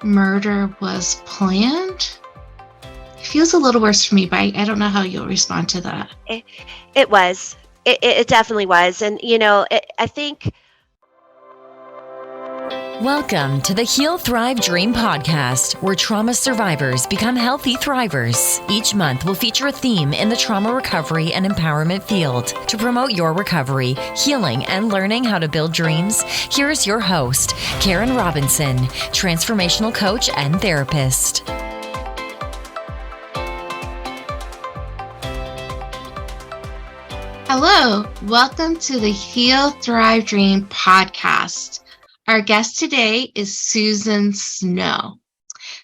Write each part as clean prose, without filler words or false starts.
murder was planned? It feels a little worse for me, but I don't know how you'll respond to that. It was. It definitely was. And, I think. Welcome to the Heal, Thrive, Dream podcast, where trauma survivors become healthy thrivers. Each month, we'll feature a theme in the trauma recovery and empowerment field. To promote your recovery, healing, and learning how to build dreams, here's your host, Karen Robinson, transformational coach and therapist. Hello, welcome to the Heal, Thrive, Dream podcast. Our guest today is Susan Snow.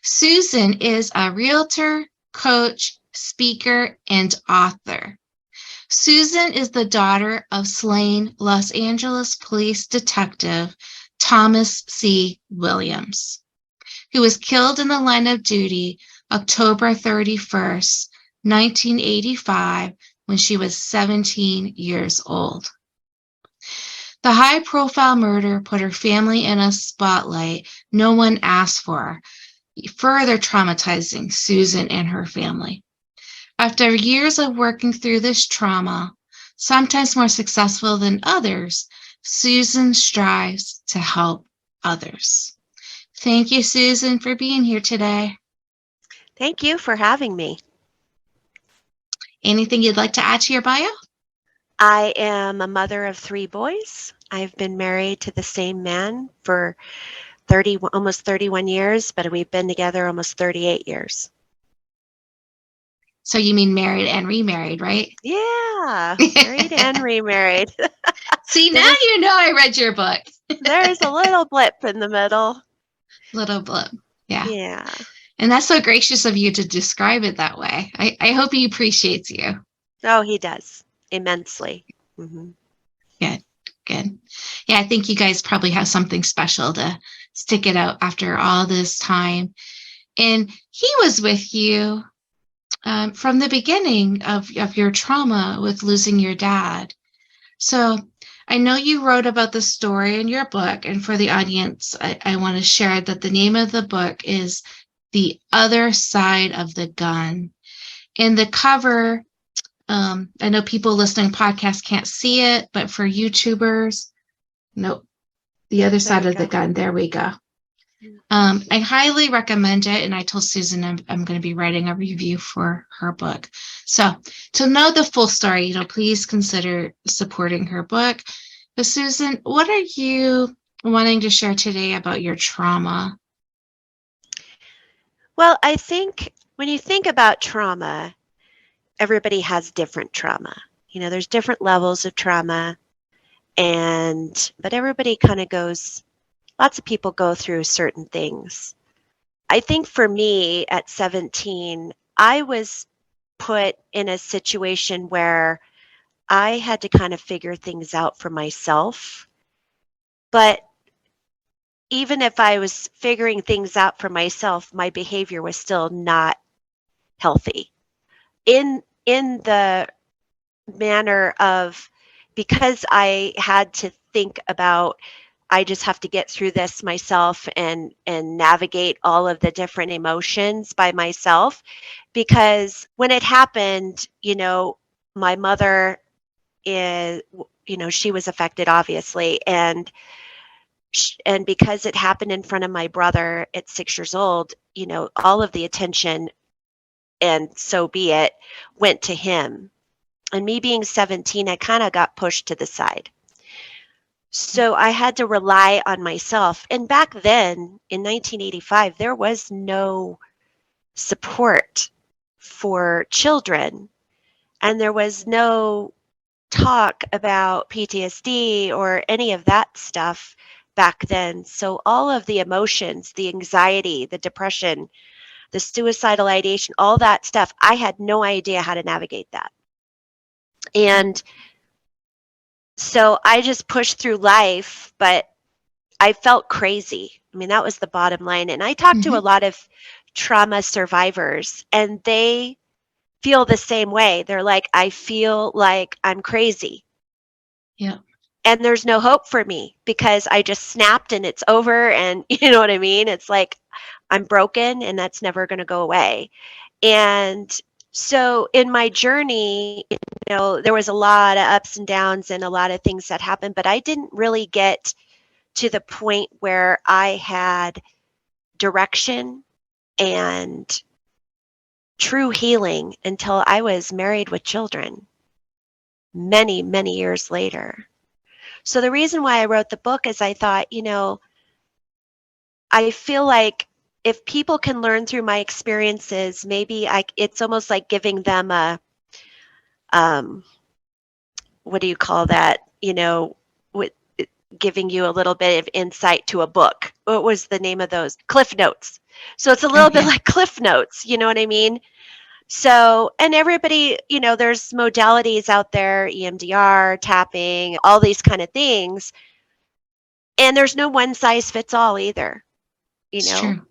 Susan is a realtor, coach, speaker, and author. Susan is the daughter of slain Los Angeles police detective Thomas C. Williams, who was killed in the line of duty October 31st, 1985, when she was 17 years old. The high-profile murder put her family in a spotlight no one asked for, further traumatizing Susan and her family. After years of working through this trauma, sometimes more successful than others, Susan strives to help others. Thank you, Susan, for being here today. Thank you for having me. Anything you'd like to add to your bio? I am a mother of 3 boys. I've been married to the same man for almost 31 years, but we've been together almost 38 years. So you mean married and remarried, right? Yeah, married and remarried. See, now you know I read your book. There's a little blip in the middle. Little blip, yeah. Yeah. And that's so gracious of you to describe it that way. I hope he appreciates you. Oh, he does. Immensely. Mm-hmm. Good. Yeah, I think you guys probably have something special to stick it out after all this time. And he was with you from the beginning of your trauma with losing your dad. So I know you wrote about the story in your book, and for the audience, I want to share that the name of the book is The Other Side of the Gun. And the cover, I know people listening to podcasts can't see it, but for YouTubers, nope, The Other Side of the Gun. There we go. I highly recommend it, and I told Susan I'm going to be writing a review for her book. So to know the full story, please consider supporting her book. But Susan, what are you wanting to share today about your trauma? Well, I think when you think about trauma, everybody has different trauma. There's different levels of trauma, but everybody kind of lots of people go through certain things. I think for me at 17, I was put in a situation where I had to kind of figure things out for myself. But even if I was figuring things out for myself, my behavior was still not healthy. In the manner of, because I had to think about, I just have to get through this myself and navigate all of the different emotions by myself. Because when it happened, my mother is, she was affected, obviously. And because it happened in front of my brother at 6 years old, all of the attention, and so be it, went to him. And me being 17, I kind of got pushed to the side. So I had to rely on myself. And back then, in 1985, there was no support for children. And there was no talk about PTSD or any of that stuff back then. So all of the emotions, the anxiety, the depression, the suicidal ideation, all that stuff, I had no idea how to navigate that. And so I just pushed through life, but I felt crazy. That was the bottom line. And I talked to a lot of trauma survivors, and they feel the same way. They're like, I feel like I'm crazy. Yeah. and there's no hope for me because I just snapped and it's over, and you know what I mean? It's like I'm broken and that's never going to go away. And so in my journey, there was a lot of ups and downs and a lot of things that happened, but I didn't really get to the point where I had direction and true healing until I was married with children many, many years later. So the reason why I wrote the book is I thought, I feel like if people can learn through my experiences, maybe it's almost like giving them a, what do you call that? With giving you a little bit of insight to a book. What was the name of those? Cliff Notes. So it's a little bit like Cliff Notes, you know what I mean? So, and everybody, there's modalities out there, EMDR, tapping, all these kind of things. And there's no one size fits all either, It's true.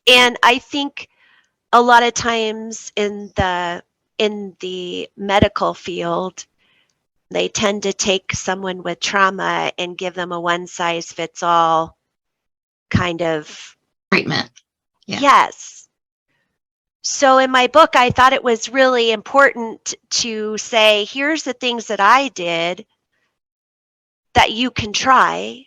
And I think a lot of times in the medical field, they tend to take someone with trauma and give them a one size fits all kind of Treatment. Yeah. Yes. So in my book, I thought it was really important to say, here's the things that I did that you can try.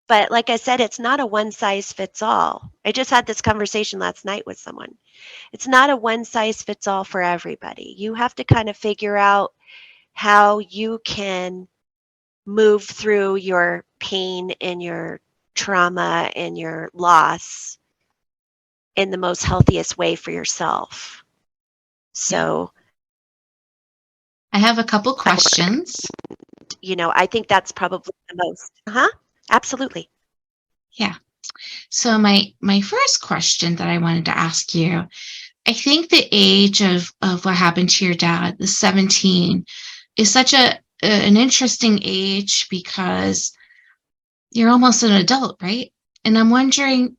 But like I said, it's not a one size fits all. I just had this conversation last night with someone. It's not a one size fits all for everybody. You have to kind of figure out how you can move through your pain and your trauma and your loss in the most healthiest way for yourself. So I have a couple questions. I think that's probably the most. Absolutely. Yeah. So my first question that I wanted to ask you, I think the age of what happened to your dad, the 17, is such an interesting age because you're almost an adult, right? And I'm wondering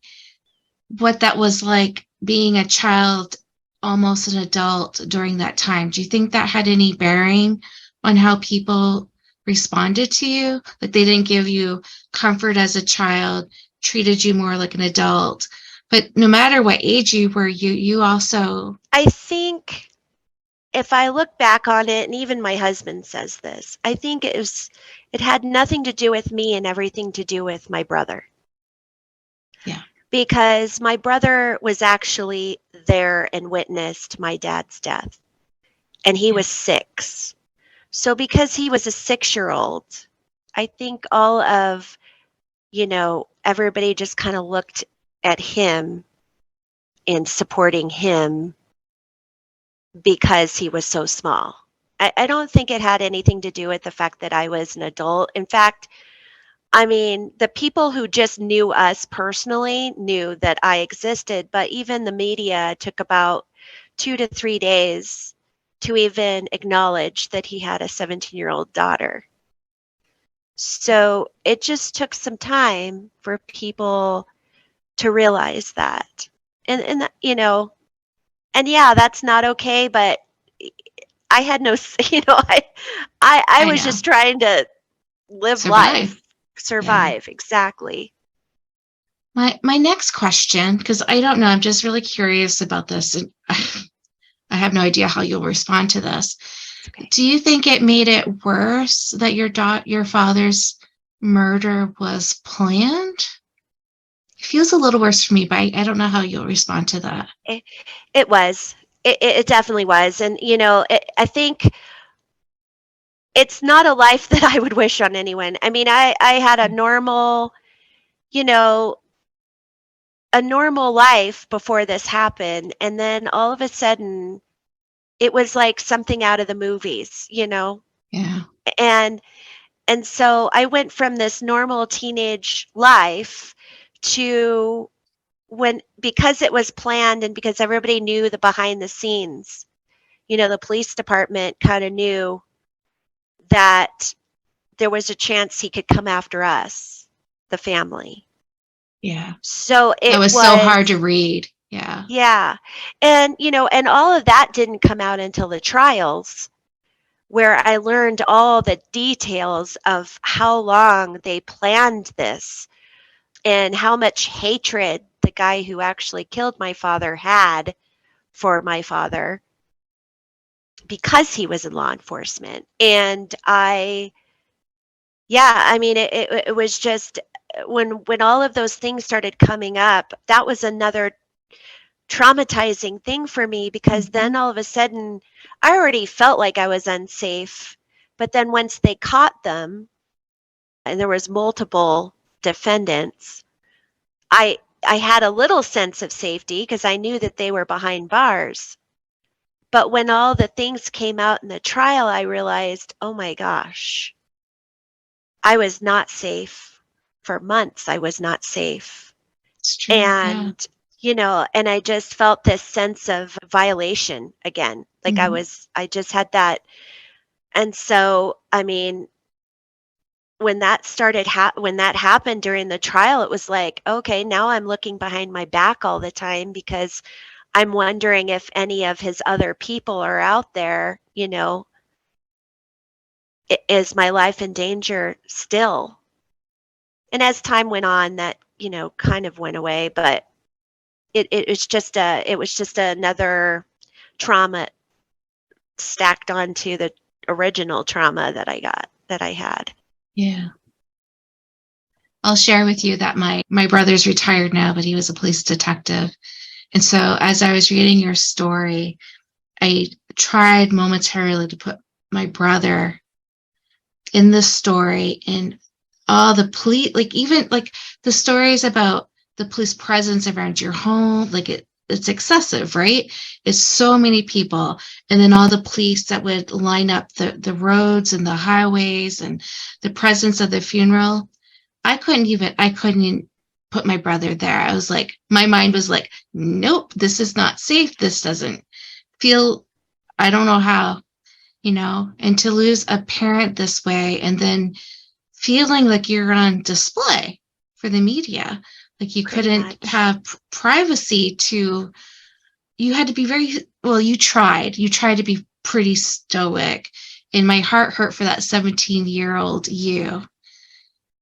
what that was like being a child, almost an adult during that time. Do you think that had any bearing on how people responded to you? Like they didn't give you comfort as a child, treated you more like an adult. But no matter what age you were, you also. I think if I look back on it, and even my husband says this, I think it had nothing to do with me and everything to do with my brother. Yeah. Because my brother was actually there and witnessed my dad's death. And he was 6. So because he was a 6-year-old, I think all of, everybody just kind of looked at him and supporting him because he was so small. I don't think it had anything to do with the fact that I was an adult. In fact, I mean, the people who just knew us personally knew that I existed, but even the media took about 2 to 3 days to even acknowledge that he had a 17-year-old daughter. So it just took some time for people to realize that. And and yeah, that's not okay, but I had no, I was just trying to live life, survive. Exactly. My next question, because I don't know, I'm just really curious about this, and I have no idea how you'll respond to this. Okay. Do you think it made it worse that your father's murder was planned? It feels a little worse for me, but I don't know how you'll respond to that. It was. It definitely was. And, I think it's not a life that I would wish on anyone. I mean, I had a normal, a normal life before this happened. And then all of a sudden, it was like something out of the movies, Yeah. And so I went from this normal teenage life to because it was planned and because everybody knew the behind the scenes, the police department kind of knew that there was a chance he could come after us, the family. Yeah. So it was so hard to read. Yeah. Yeah. And, and all of that didn't come out until the trials, where I learned all the details of how long they planned this and how much hatred the guy who actually killed my father had for my father because he was in law enforcement. And I mean, it was just when all of those things started coming up, that was another traumatizing thing for me, because then all of a sudden I already felt like I was unsafe. But then once they caught them and there was multiple defendants, I had a little sense of safety because I knew that they were behind bars. But when all the things came out in the trial, I realized, oh my gosh, I was not safe. For months, I was not safe. It's true. Yeah. And, and I just felt this sense of violation again. Like I just had that. And so, I mean, when that when that happened during the trial, it was like, okay, now I'm looking behind my back all the time because I'm wondering if any of his other people are out there, is my life in danger still? And as time went on, that, kind of went away, but it was just another trauma stacked onto the original trauma that I had. Yeah. I'll share with you that my brother's retired now, but he was a police detective. And so as I was reading your story, I tried momentarily to put my brother in the story, and all the police, like even like the stories about the police presence around your home, like it's excessive, right? It's so many people. And then all the police that would line up the roads and the highways, and the presence of the funeral. I couldn't even put my brother there. I was like, my mind was like, nope, this is not safe. This doesn't feel, I don't know how, and to lose a parent this way, and then feeling like you're on display for the media, like you Pretty couldn't much. have privacy you had to be you tried to be pretty stoic. And my heart hurt for that 17-year-old you.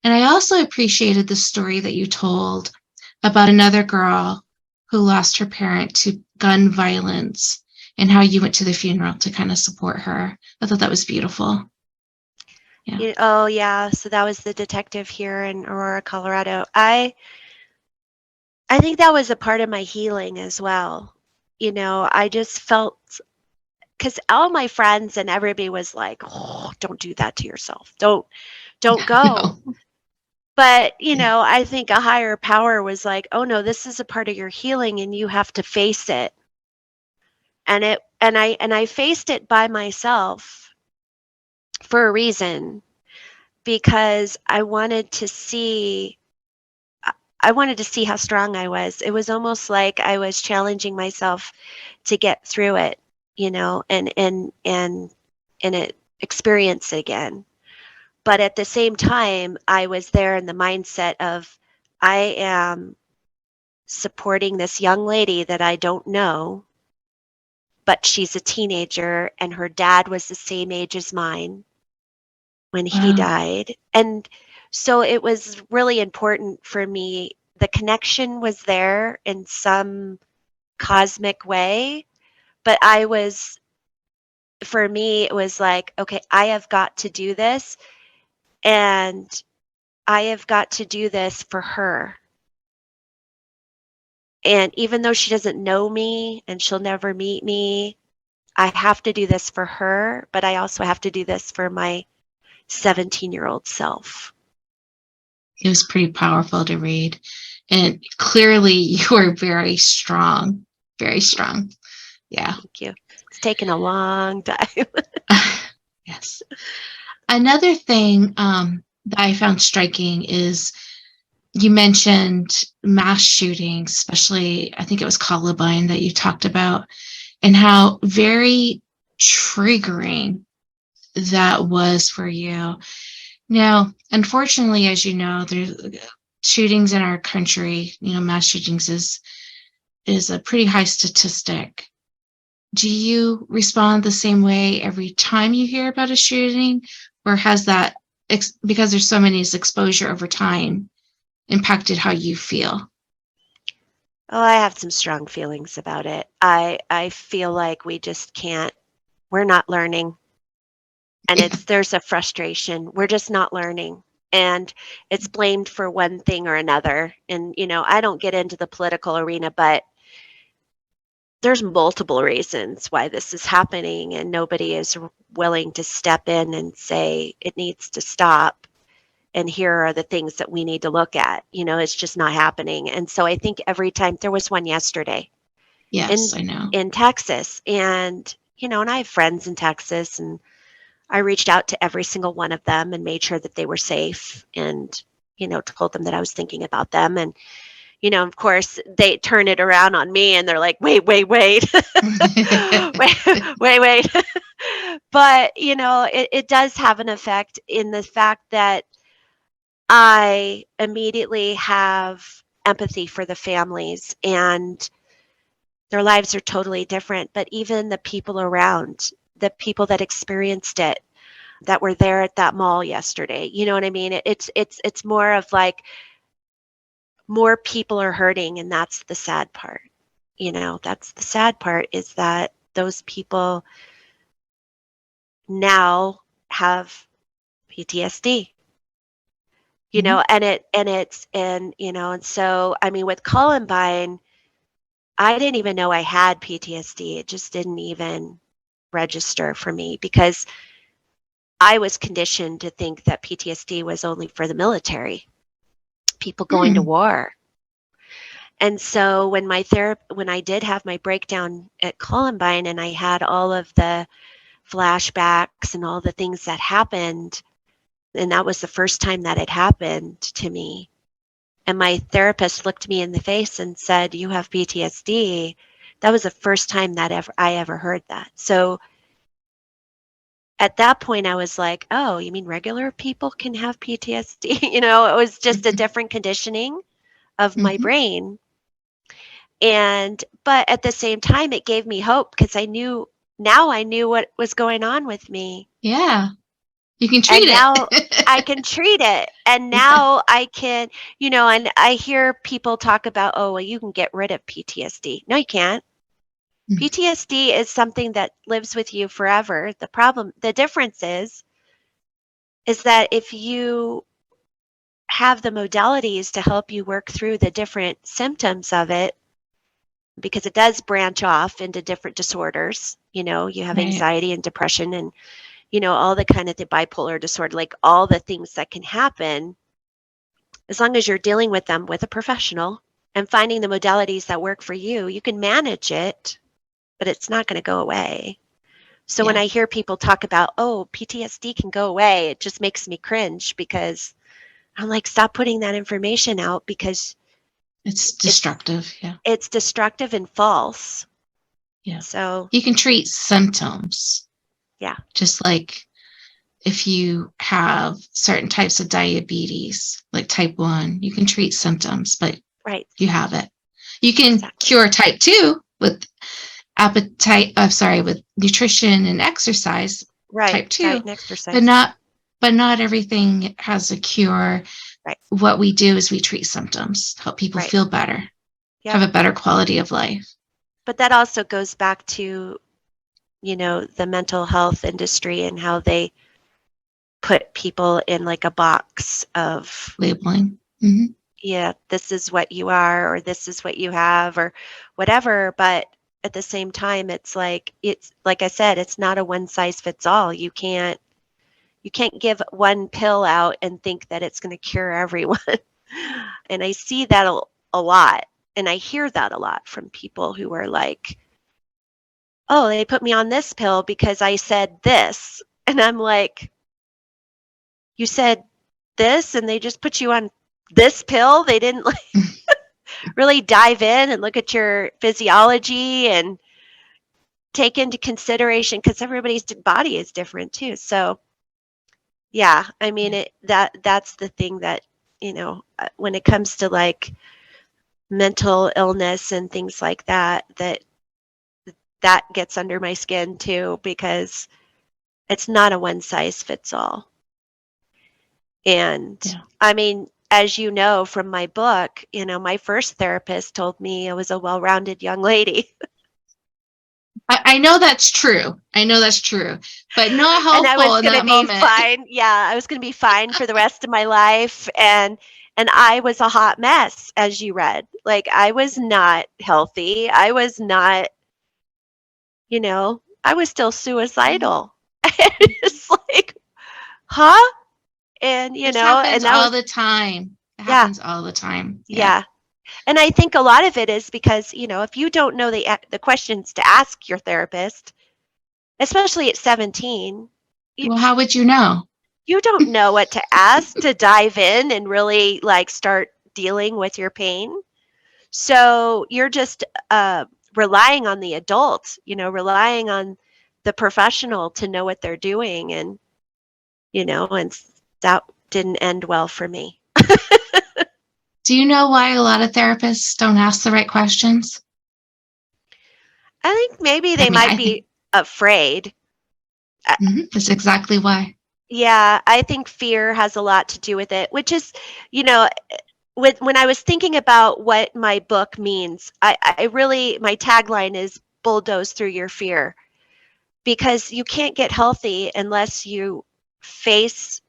And I also appreciated the story that you told about another girl who lost her parent to gun violence, and how you went to the funeral to kind of support her. I thought that was beautiful. Yeah. Oh yeah, so that was the detective here in Aurora, Colorado. I think that was a part of my healing as well. I just felt, because all my friends and everybody was like, "Oh, don't do that to yourself. Don't go." No. But, I think a higher power was like, "Oh no, this is a part of your healing and you have to face it." And I faced it by myself for a reason, because I wanted to see how strong I was. It was almost like I was challenging myself to get through it, and experience it again. But at the same time, I was there in the mindset of, I am supporting this young lady that I don't know, but she's a teenager and her dad was the same age as mine when he Wow. died. And so it was really important for me. The connection was there in some cosmic way, but for me, it was like, okay, I have got to do this, and I have got to do this for her. And even though she doesn't know me and she'll never meet me, I have to do this for her, but I also have to do this for my 17-year-old self. It was pretty powerful to read. And clearly you were very strong, very strong. Yeah. Thank you. It's taken a long time. Yes. Another thing that I found striking is you mentioned mass shootings, especially I think it was Columbine that you talked about, and how very triggering that was for you. Now, unfortunately, as you know, there's shootings in our country, mass shootings is a pretty high statistic. do you respond the same way every time you hear about a shooting, or has that, because there's so many exposure over time, impacted how you feel? Oh, I have some strong feelings about it. I feel like we just can't, we're not learning. And there's a frustration. We're just not learning. And it's blamed for one thing or another. And, I don't get into the political arena, but there's multiple reasons why this is happening, and nobody is willing to step in and say it needs to stop. And here are the things that we need to look at. It's just not happening. And so I think every time, there was one yesterday Yes, I know. in Texas, and and I have friends in Texas, and I reached out to every single one of them and made sure that they were safe, and told them that I was thinking about them. And of course, they turn it around on me, and they're like, wait, wait, wait, wait. But it does have an effect in the fact that I immediately have empathy for the families, and their lives are totally different. But even the people around, the people that experienced it, that were there at that mall yesterday, you know what I mean? It's more of like, more people are hurting, and that's the sad part. That's the sad part, is that those people now have PTSD. Mhm. And so, I mean, with Columbine, I didn't even know I had PTSD. It just didn't even register for me, because I was conditioned to think that PTSD was only for the military, people going to Mm. war. And so when I did have my breakdown at Columbine, and I had all of the flashbacks and all the things that happened, and that was the first time that it happened to me. And my therapist looked me in the face and said, "You have PTSD." That was the first time that I ever heard that. So at that point, I was like, "Oh, you mean regular people can have PTSD?" It was just a different conditioning of my Mhm. brain. But at the same time, it gave me hope, because now I knew what was going on with me. Yeah, you can And treat now I it. can treat it. And Yeah. now I can, and I hear people talk about, oh, well, you can get rid of PTSD. No, you can't. Mm. PTSD is something that lives with you forever. The difference is that if you have the modalities to help you work through the different symptoms of it, because it does branch off into different disorders. You have Right. anxiety and depression, and all the kind of the bipolar disorder, like all the things that can happen. As long as you're dealing with them with a professional and finding the modalities that work for you, you can manage it, but it's not going to go away. So when Yeah, I hear people talk about, oh, PTSD can go away, it just makes me cringe, because I'm like, stop putting that information out, because it's it's destructive. Yeah. it's destructive and false. Yeah. So You can treat symptoms, yeah, just like if you have certain types of diabetes, like type 1, you can treat symptoms, but right, you have it. You can exactly. cure type 2 with with nutrition and exercise, Right, type diet 2, and but exercise. not everything has a cure. Right, What we do is we treat symptoms, help people right. feel better, have Yep. a better quality of life. But that also goes back to, the mental health industry, and how they put people in like a box of, Labeling. Hmm. yeah, this is what you are, or this is what you have, or whatever. But at the same time, it's like I said, it's not a one size fits all. You can't give one pill out and think that it's going to cure everyone. And I see that a lot. And I hear that a lot from people who are like, oh, they put me on this pill because I said this. And I'm like, you said this and they just put you on this pill? They didn't like really dive in and look at your physiology and take into consideration, because everybody's body is different too. So yeah, I mean, Yeah. that's the thing that, when it comes to like mental illness and things like that, that that gets under my skin too, because it's not a one size fits all. And Yeah. I mean, as you know from my book, my first therapist told me I was a well-rounded young lady. I know that's true. I know that's true, but not And I helpful was in going to that be moment. fine. Yeah, I was going to be fine for the rest of my life. And I was a hot mess, as you read. Like, I was not healthy. I was not, I was still suicidal. It's like, huh? And, It happens and that all was, the time. It yeah, happens all the time. Yeah. yeah. And I think a lot of it is because, if you don't know the questions to ask your therapist, especially at 17, you, Well, how would you know? you don't know what to ask to dive in and really like start dealing with your pain. So you're just relying on the adult, relying on the professional to know what they're doing. And that didn't end well for me. Do you know why a lot of therapists don't ask the right questions? I think maybe I they mean, might I be think afraid. that's exactly why. Yeah, I think fear has a lot to do with it, which is, you know, when I was thinking about what my book means, I really, my tagline is bulldoze through your fear, because you can't get healthy unless you face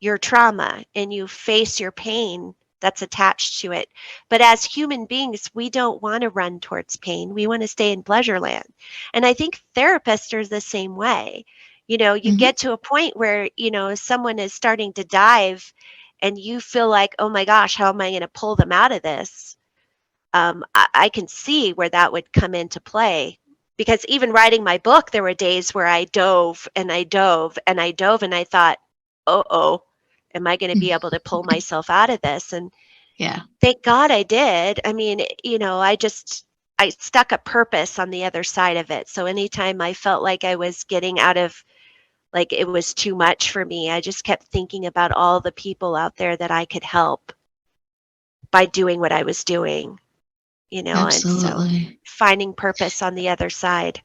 your trauma and you face your pain that's attached to it. But as human beings, we don't want to run towards pain. We want to stay in pleasure land. And I think therapists are the same way. You Hmm. get to a point where, someone is starting to dive and you feel like, oh my gosh, how am I going to pull them out of this? I can see where that would come into play. Because even writing my book, there were days where I dove and I dove and I dove and I thought, oh, am I going to be able to pull myself out of this? And Yeah, thank God I did. I mean, I stuck a purpose on the other side of it. So anytime I felt like I was getting out of, like it was too much for me, I just kept thinking about all the people out there that I could help by doing what I was doing, and so absolutely. finding purpose on the other side.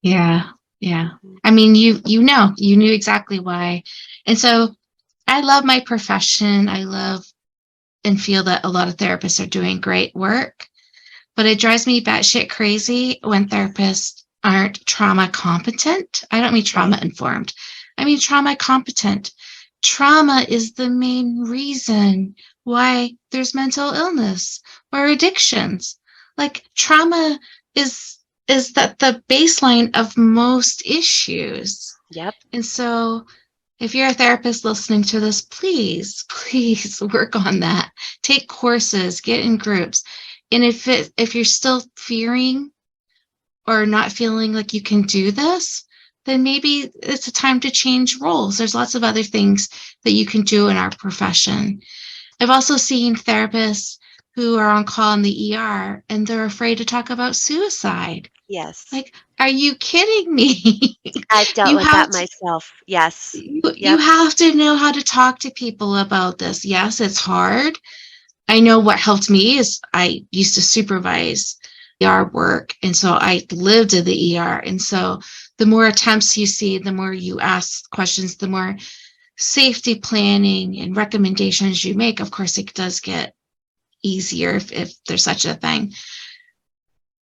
Yeah, yeah. Mhm. I mean, you knew exactly why. And so I love my profession. I love and feel that a lot of therapists are doing great work, but it drives me batshit crazy when therapists aren't trauma competent. I don't mean Right. trauma informed. I mean trauma competent. Trauma is the main reason why there's mental illness or addictions. Like trauma is is that the baseline of most issues. Yep. And so if you're a therapist listening to this, please work on that. Take courses, get in groups. And if you're still fearing or not feeling like you can do this, then maybe it's a time to change roles. There's lots of other things that you can do in our profession. I've also seen therapists who are on call in the ER and they're afraid to talk about suicide. Yes. Like, are you kidding me? I've dealt you with have that to myself. Yes. you Yep. have to know how to talk to people about this. Yes, it's hard. I know what helped me is I used to supervise ER work. And so I lived in the ER. And so the more attempts you see, the more you ask questions, the more safety planning and recommendations you make. Of course, it does get easier if there's such a thing.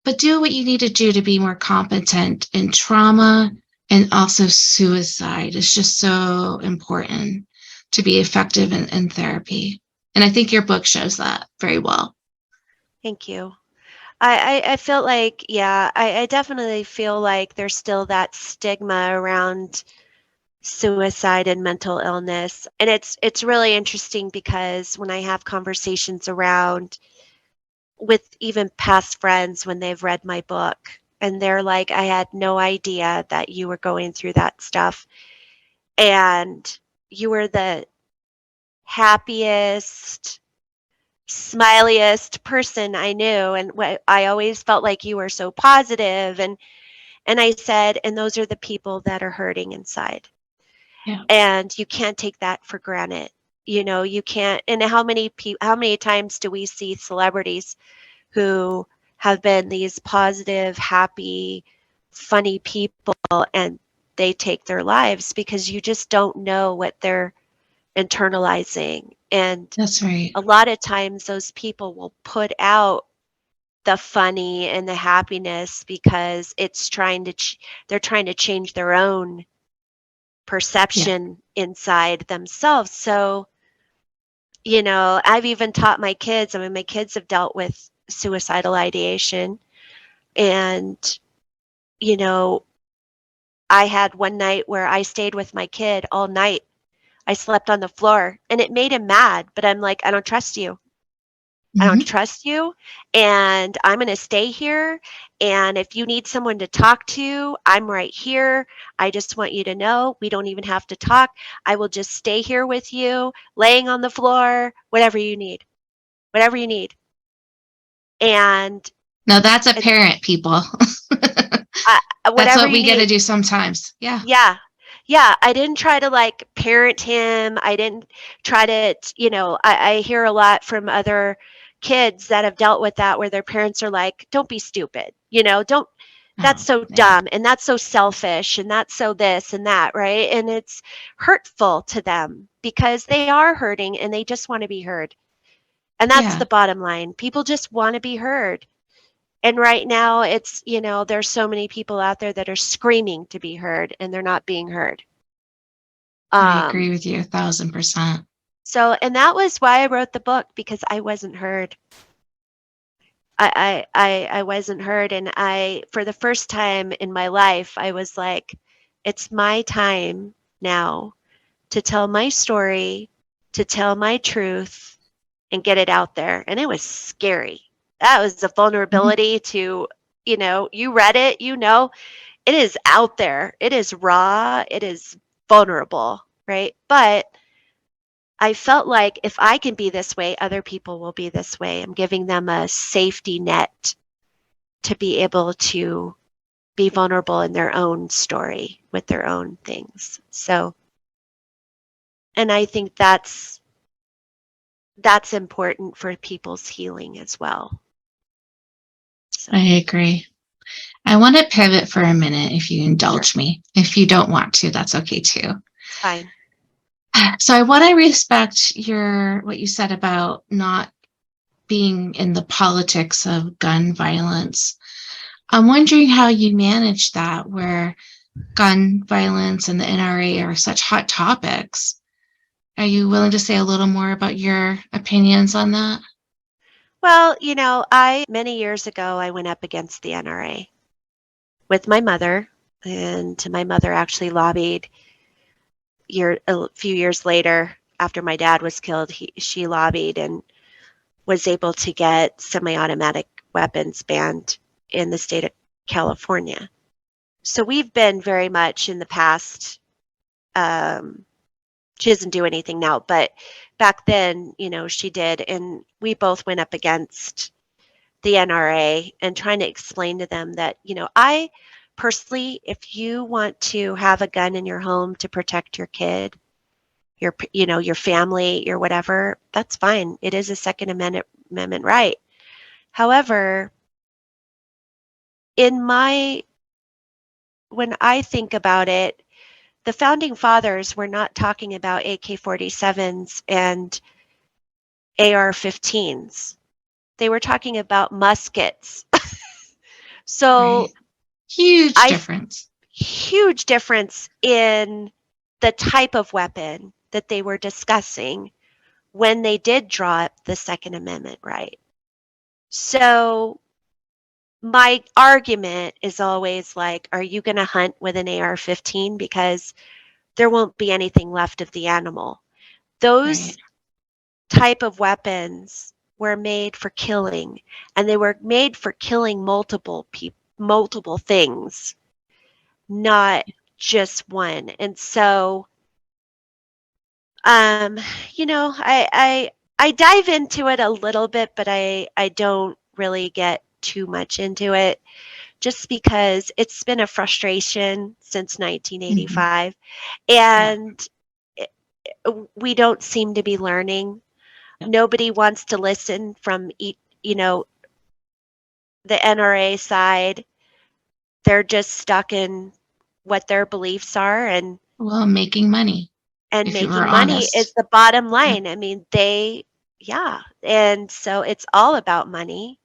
But do what you need to do to be more competent in trauma and also suicide. Is just so important to be effective in therapy. And I think your book shows that very well. Thank you. I felt like, yeah, I definitely feel like there's still that stigma around suicide and mental illness. And it's really interesting because when I have conversations around with even past friends when they've read my book and they're like, I had no idea that you were going through that stuff. And you were the happiest, smiliest person I knew. And I always felt like you were so positive. And I said, and those are the people that are hurting inside. Yeah. And you can't take that for granted. You can't. And how many times do we see celebrities who have been these positive, happy, funny people, and they take their lives because you just don't know what they're internalizing. And That's right. a lot of times those people will put out the funny and the happiness because it's they're trying to change their own Yeah. perception inside themselves. So, I've even taught my kids, my kids have dealt with suicidal ideation. And, you know, I had one night where I stayed with my kid all night. I slept on the floor and it made him mad, but I'm like, I don't trust you. I don't Hmm. trust you, and I'm going to stay here. And if you need someone to talk to, I'm right here. I just want you to know we don't even have to talk. I will just stay here with you, laying on the floor, whatever you need, whatever you need. And No, that's a uh, parent, people. That's whatever what you we got to need. do sometimes. Yeah. Yeah. Yeah. I didn't try to like parent him. I didn't try to, I hear a lot from other kids that have dealt with that where their parents are like, don't be stupid, don't, that's Oh, so yeah. dumb and that's so selfish and that's so this and that, right? And it's hurtful to them because they are hurting and they just want to be heard. And that's Yeah. the bottom line. People just want to be heard. And right now it's, there's so many people out there that are screaming to be heard and they're not being heard. I agree Um, with you 1,000%. and that was why I wrote the book, because I wasn't heard. I wasn't heard. And for the first time in my life, I was like, it's my time now to tell my story, to tell my truth and get it out there. And it was scary. That was a Mhm. vulnerability to, you read it, it is out there. It is raw. It is vulnerable, right? But I felt like if I can be this way, other people will be this way. I'm giving them a safety net to be able to be vulnerable in their own story with their own things. So, and I think that's important for people's healing as well. So, I agree. I want to pivot for a minute if you sure, indulge me. If you don't want to, that's okay too. it's fine. So I want to respect what you said about not being in the politics of gun violence. I'm wondering how you manage that where gun violence and the NRA are such hot topics. Are you willing to say a little more about your opinions on that? Well, many years ago, I went up against the NRA with my mother, and my mother actually lobbied a few years later after my dad was killed. She lobbied and was able to get semi-automatic weapons banned in the state of California. So we've been very much in the past. Um, she doesn't do anything now, but back then, she did, and we both went up against the NRA and trying to explain to them that, I personally, if you want to have a gun in your home to protect your kid, your family, your whatever, that's fine. It is a Second Amendment right. However, when I think about it, the founding fathers were not talking about AK-47s and AR-15s. They were talking about muskets. Right. So Huge I difference. huge difference in the type of weapon that they were discussing when they did draw up the Second Amendment right. So my argument is always like, are you going to hunt with an AR-15? Because there won't be anything left of the animal. Right. Those type of weapons were made for killing, and they were made for killing multiple things, not just one. And so, um, I dive into it a little bit, but I don't really get too much into it just because it's been a frustration since Hmm. 1985, Yeah. and it, we don't seem to be learning. Yep. Nobody wants to listen from the NRA side, they're just stuck in what their beliefs are, and Well, making money, if you were making money is honest. the bottom Yeah. line. I mean, yeah. And so it's all about money.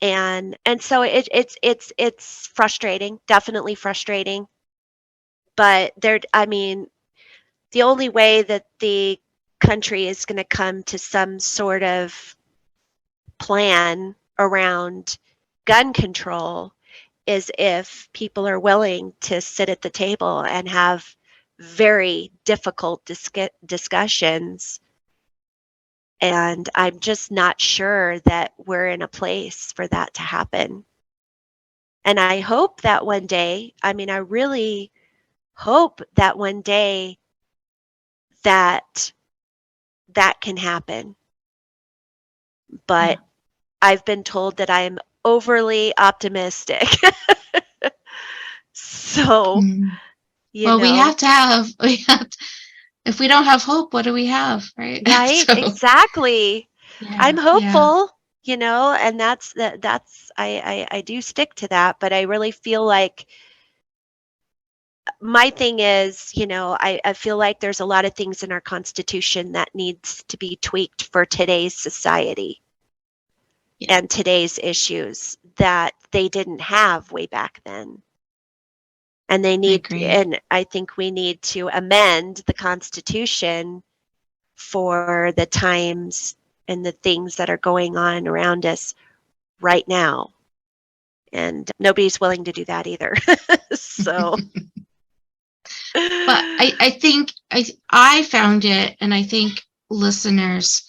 And so it's frustrating, definitely frustrating. But I mean, the only way that the country is going to come to some sort of plan around gun control is if people are willing to sit at the table and have very difficult discussions. And I'm just not sure that we're in a place for that to happen. And I hope that one day, I mean, I really hope that one day that that can happen. Yeah. But I've been told that I'm overly optimistic. So, Mm. you Well, we know, have to have, if we don't have hope, what do we have, right? right? So, Exactly. I'm yeah, yeah. hopeful, and that's I do stick to that, but I really feel like my thing is, I feel like there's a lot of things in our Constitution that needs to be tweaked for today's society Yeah, and today's issues that they didn't have way back then. I agree. And I think we need to amend the Constitution for the times and the things that are going on around us right now. And nobody's willing to do that either. So, But I think I found it, and I think listeners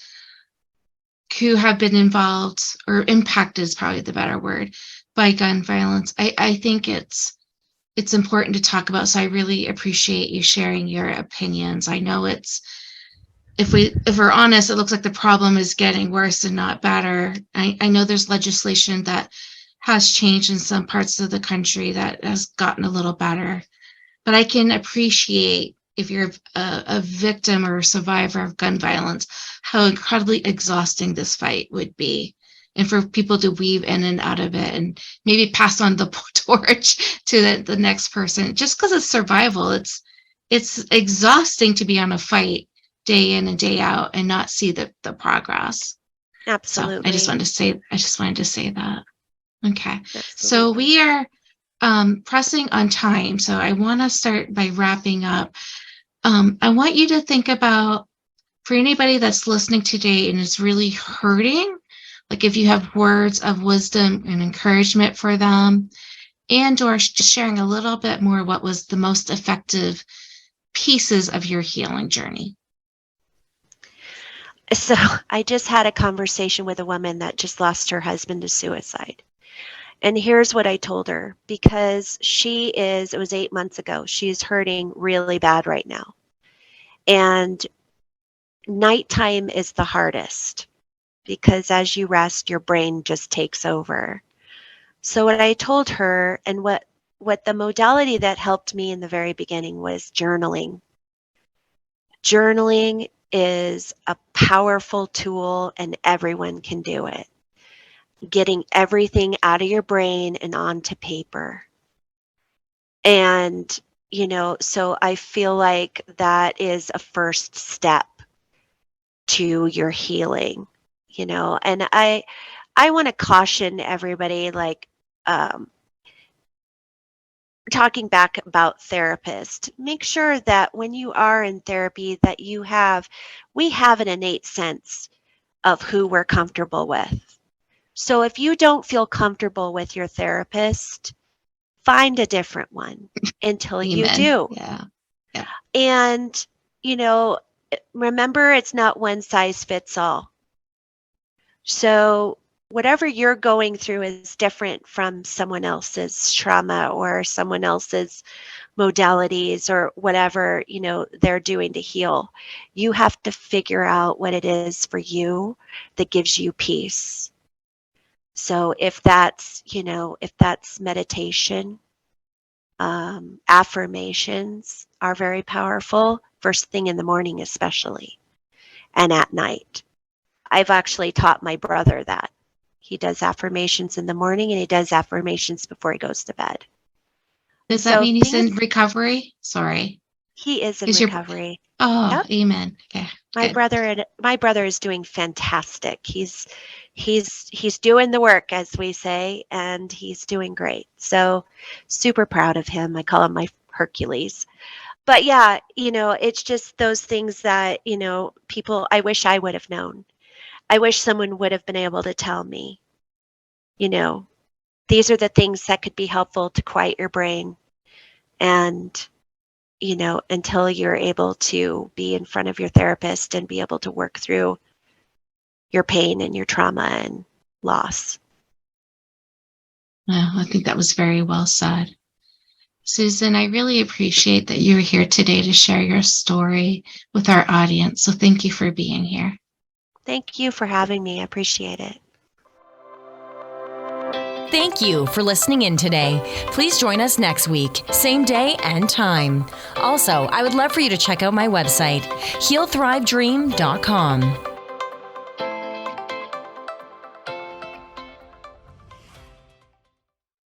who have been involved or impacted is probably the better word by gun violence. I think it's important to talk about. So I really appreciate you sharing your opinions. I know it's if we're honest, it looks like the problem is getting worse and not better. I know there's legislation that has changed in some parts of the country that has gotten a little better. But I can appreciate if you're a victim or a survivor of gun violence, how incredibly exhausting this fight would be. And for people to weave in and out of it and maybe pass on the torch to the next person, just because it's survival, it's exhausting to be on a fight day in and day out and not see the progress. So absolutely. I just wanted to say that. Okay. So Absolutely. we are pressing on time. So I want to start by wrapping up. I want you to think about, for anybody that's listening today and is really hurting, like if you have words of wisdom and encouragement for them, and or just sharing a little bit more what was the most effective pieces of your healing journey. So I just had a conversation with a woman that just lost her husband to suicide. And here's what I told her, because it was 8 months ago, she's hurting really bad right now. And nighttime is the hardest because as you rest, your brain just takes over. So what I told her, and what the modality that helped me in the very beginning was journaling. Journaling is a powerful tool and everyone can do it. Getting everything out of your brain and onto paper. And, so I feel like that is a first step to your healing, and I want to caution everybody, like, talking back about therapists, make sure that when you are in therapy that we have an innate sense of who we're comfortable with. So if you don't feel comfortable with your therapist, find a different one until you Amen. do. Yeah. Yeah. And, you know, remember, it's not one size fits all. So whatever you're going through is different from someone else's trauma or someone else's modalities or whatever, they're doing to heal. You have to figure out what it is for you that gives you peace. So if that's meditation, affirmations are very powerful, first thing in the morning especially, and at night. I've actually taught my brother that. He does affirmations in the morning and he does affirmations before he goes to bed. Does that mean he's in recovery? Sorry. He is in Is your recovery. Oh, Yep. amen. Okay. My brother is doing fantastic. He's doing the work, as we say, and he's doing great. So super proud of him. I call him my Hercules. But yeah, it's just those things that, people, I wish I would have known. I wish someone would have been able to tell me, these are the things that could be helpful to quiet your brain. And, until you're able to be in front of your therapist and be able to work through your pain and your trauma and loss. Well, I think that was very well said. Susan, I really appreciate that you were here today to share your story with our audience. So thank you for being here. Thank you for having me. I appreciate it. Thank you for listening in today. Please join us next week, same day and time. Also, I would love for you to check out my website, healthrivedream.com.